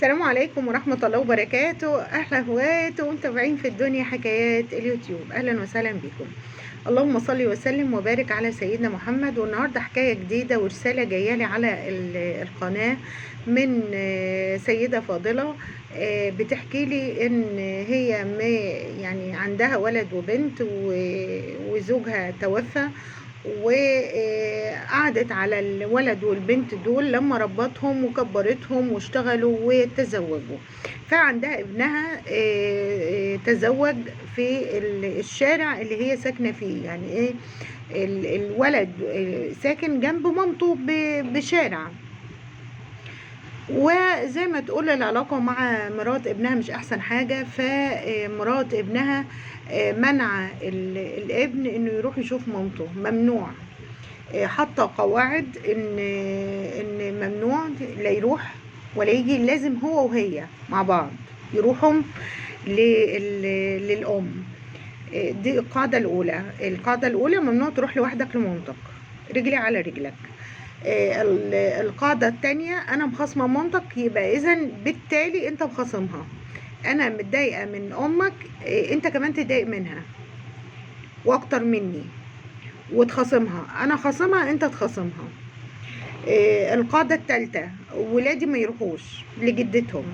السلام عليكم ورحمة الله وبركاته. أهلا هواة ومتابعين في الدنيا حكايات اليوتيوب، أهلا وسهلا بكم. اللهم صل وسلم وبارك على سيدنا محمد. والنهاردة حكاية جديدة ورسالة جاية لي على القناة من سيدة فاضلة بتحكي لي إن هي يعني عندها ولد وبنت وزوجها توفى، وقعدت على الولد والبنت دول لما ربتهم وكبرتهم واشتغلوا وتزوجوا. فعندها ابنها تزوج في الشارع اللي هي ساكنة فيه، يعني ايه، الولد ساكن جنب مامته بشارع، وزي ما تقول العلاقة مع مرات ابنها مش احسن حاجة. فمرات ابنها منع الابن انه يروح يشوف مامته، ممنوع، حاطه قواعد ان ممنوع لا يروح ولا يجي، لازم هو وهي مع بعض يروحوا للام. دي القاعده الاولى. القاعده الاولى ممنوع تروح لوحدك لمامتك، رجلي على رجلك. القاعده الثانيه، انا مخاصمه مامتك، يبقى اذا بالتالي انت مخاصمها. انا متضايقه من امك، انت كمان تضايق منها واكتر مني وتخاصمها، انا خاصمها انت تخاصمها. القاعده الثالثه، ولادي ما يروحوش لجدتهم،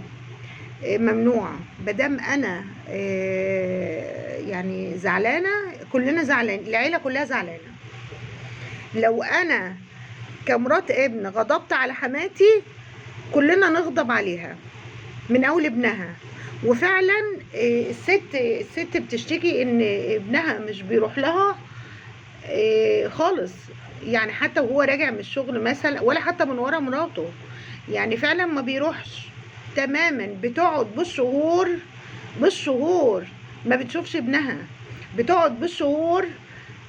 ممنوع. مادام انا يعني زعلانه، كلنا زعلان، العيله كلها زعلانه. لو انا كمرات ابن غضبت على حماتي، كلنا نغضب عليها من اول ابنها. وفعلا الست بتشتكي ان ابنها مش بيروح لها خالص، يعني حتى وهو راجع من الشغل مثلا، ولا حتى من ورا مراته، يعني فعلا ما بيروحش تماما. بتقعد بالشهور ما بتشوفش ابنها، بتقعد بالشهور.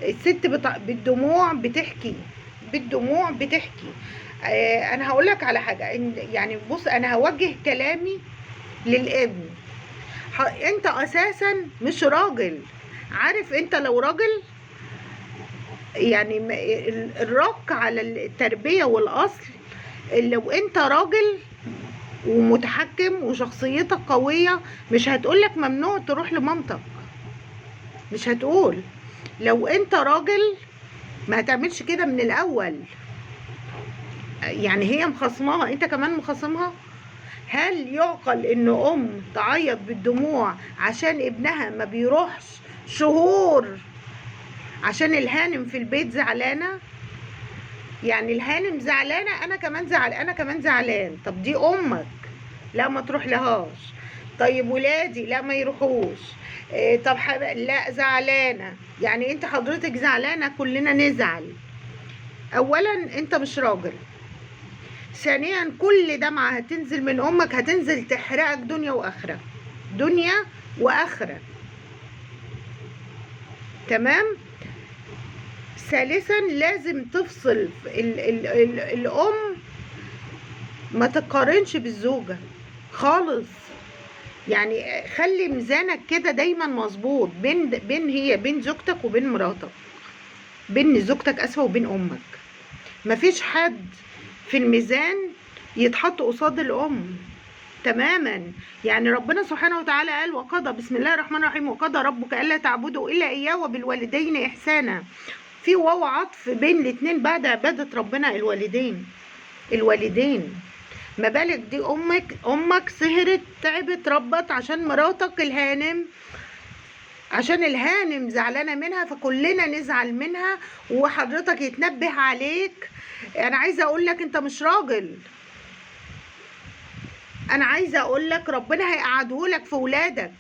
الست بالدموع بتحكي، بالدموع بتحكي. انا هقول لك على حاجه، يعني بص، انا هوجه كلامي للابن. انت اساسا مش راجل، عارف؟ انت لو راجل، يعني الرك على التربية والأصل. لو انت راجل ومتحكم وشخصيتك قوية، مش هتقولك ممنوع تروح لمامتك، مش هتقول. لو انت راجل ما هتعملش كده من الأول. يعني هي مخصمها، انت كمان مخصمها. هل يعقل ان ام تعيط بالدموع عشان ابنها ما بيروحش شهور، عشان الهانم في البيت زعلانة؟ يعني الهانم زعلانه، انا كمان زعلان. طب دي امك، لا ما تروح لهاش. طيب ولادي لا ما يروحوش. طب لا زعلانه، يعني انت حضرتك زعلانه كلنا نزعل. اولا انت مش راجل. ثانيا كل دمعه هتنزل من امك هتنزل تحرقك دنيا واخره، دنيا واخره. تمام. ثالثا لازم تفصل الام، ما تقارنش بالزوجة خالص. يعني خلي ميزانك كده دايما مظبوط بين زوجتك وبين مراتك، بين زوجتك اسفة وبين امك. مفيش حد في الميزان يتحط قصاد الام تماما. يعني ربنا سبحانه وتعالى قال وقضى، بسم الله الرحمن الرحيم، وقضى ربك الا تعبدوا الا اياه وبالوالدين احسانا. في واو عطف بين الاتنين بعد عبادة ربنا، الوالدين. ما بالك دي امك سهرت تعبت ربت عشان مراتك الهانم، عشان الهانم زعلانه منها، فكلنا نزعل منها وحضرتك يتنبه عليك. انا عايزه اقول لك انت مش راجل. انا عايزه اقول لك ربنا هيقعدهولك في ولادك.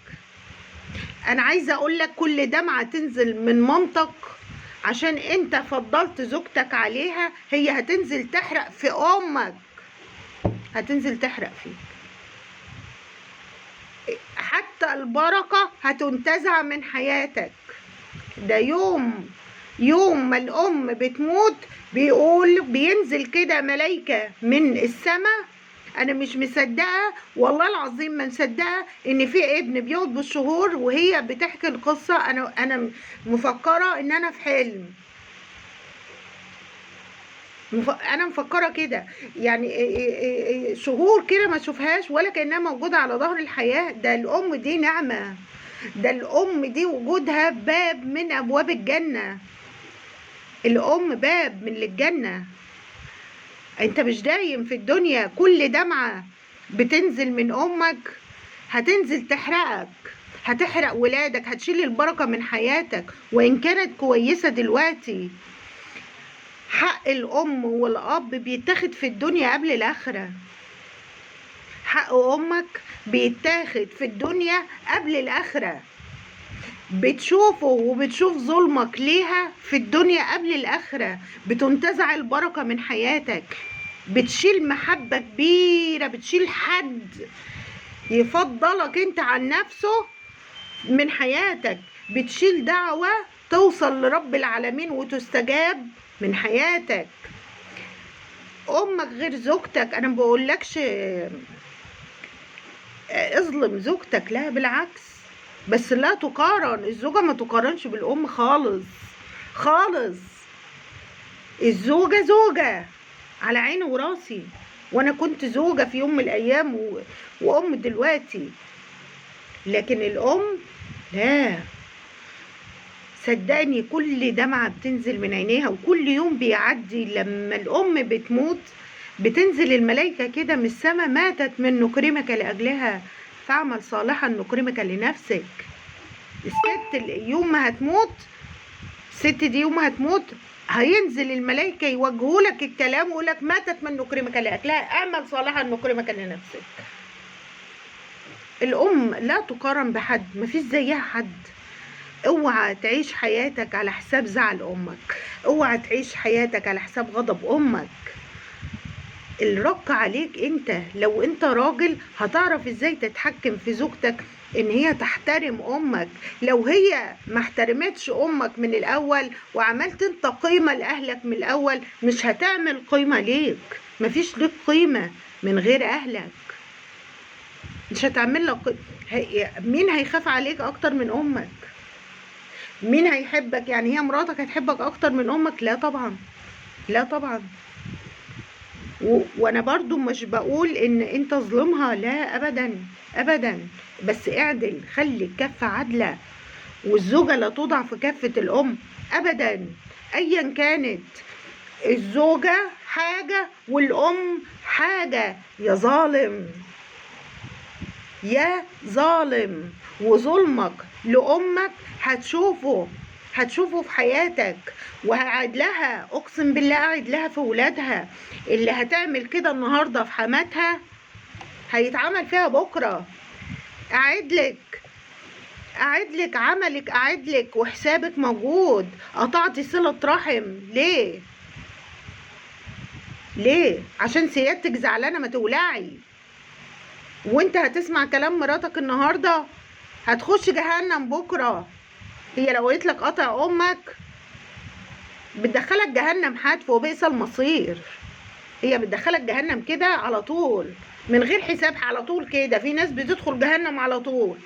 انا عايزه اقول لك كل دمعه تنزل من مامتك عشان انت فضلت زوجتك عليها، هي هتنزل تحرق في امك، هتنزل تحرق فيك. حتى البركة هتنتزع من حياتك. ده يوم ما الأم بتموت بينزل كده ملايكة من السماء. أنا مش مصدقة، والله العظيم ما مصدقة إن في ابن بيقعد بالشهور. وهي بتحكي القصة، أنا مفكرة إن أنا في حلم. انا مفكره كده يعني. شهور كده ما اشوفهاش ولا كانها موجوده على ظهر الحياه. ده الام دي نعمه، ده الام دي وجودها باب من ابواب الجنه. الام باب من الجنه. انت مش دايم في الدنيا كل دمعه بتنزل من امك هتنزل تحرقك، هتحرق ولادك، هتشيل البركه من حياتك وان كانت كويسه دلوقتي. حق الأم والأب بيتاخد في الدنيا قبل الآخرة. حق أمك بيتاخد في الدنيا قبل الآخرة. بتشوفه وبتشوف ظلمك ليها في الدنيا قبل الآخرة. بتنتزع البركة من حياتك، بتشيل محبة كبيرة، بتشيل حد يفضلك انت عن نفسه من حياتك، بتشيل دعوة توصل لرب العالمين وتستجاب من حياتك. امك غير زوجتك. انا ما بقولكش اظلم زوجتك، لا بالعكس، بس لا تقارن. الزوجة ما تقارنش بالام خالص خالص. الزوجة زوجة على عيني وراسي، وانا كنت زوجة في يوم من الايام وام دلوقتي، لكن الام لا. صدقني كل دمعة بتنزل من عينيها وكل يوم بيعدي لما الأم بتموت بتنزل الملائكة كده من السماء: ماتت من نكرمك لأجلها فاعمل صالحا نكرمك لنفسك. الست يوم ما هتموت، الست دي يوم ما هتموت هينزل الملائكة يوجهولك الكلام ويقولك: ماتت من نكرمك لأجلها اعمل صالحا نكرمك لنفسك. الأم لا تقارن بحد، مفيش زيها حد. اوعى تعيش حياتك على حساب زعل امك، اوعى تعيش حياتك على حساب غضب امك. الرق عليك انت. لو انت راجل هتعرف ازاي تتحكم في زوجتك ان هي تحترم امك. لو هي ما احترمتش امك من الاول وعملت انت قيمة لاهلك من الاول مش هتعمل قيمة ليك. مفيش ليك قيمة من غير اهلك، مش هتعمل لك مين هيخاف عليك اكتر من امك؟ مين هيحبك؟ يعني هي مراتك هتحبك اكتر من امك؟ لا طبعا، لا طبعا. وانا برضو مش بقول ان انت ظلمها، لا ابدا ابدا، بس اعدل، خلي الكفة عادلة. والزوجة لا توضع في كفة الام ابدا، ايا كانت. الزوجة حاجة والام حاجة. يا ظالم يا ظالم. وظلمك لأمك هتشوفه في حياتك، وهعد لها، اقسم بالله اعد لها في ولادها. اللي هتعمل كده النهارده في حماتها هيتعمل فيها بكره. اعدلك عملك، اعدلك وحسابك موجود. قطعتي صلة رحم ليه؟ عشان سيادتك زعلانه ما تولعي. وانت هتسمع كلام مراتك النهارده هتخش جهنم بكره. هي لو قلت لك قطع امك بتدخلك جهنم حتف وبئس المصير. هي بتدخلك جهنم كده على طول من غير حساب، على طول كده. في ناس بتدخل جهنم على طول.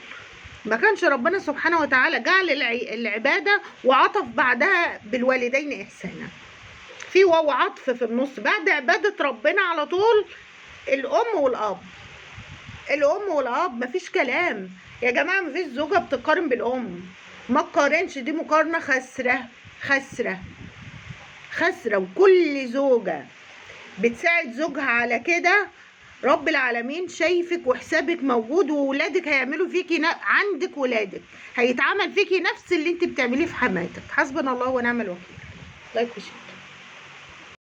ما كانش ربنا سبحانه وتعالى جعل العبادة وعطف بعدها بالوالدين إحسانا، في واو عطف في النص بعد عبادة ربنا على طول. الأم والأب، الأم والأب، مفيش كلام يا جماعة. مفيش زوجة بتقارن بالأم، ما تقارنش، دي مقارنة خسرة. وكل زوجة بتساعد زوجها على كده رب العالمين شايفك وحسابك موجود، وولادك هيعملوا فيكي عندك ولادك هيتعمل فيكي نفس اللي انت بتعمليه في حماتك. حسبنا الله ونعم الوكيل. لايك وشير.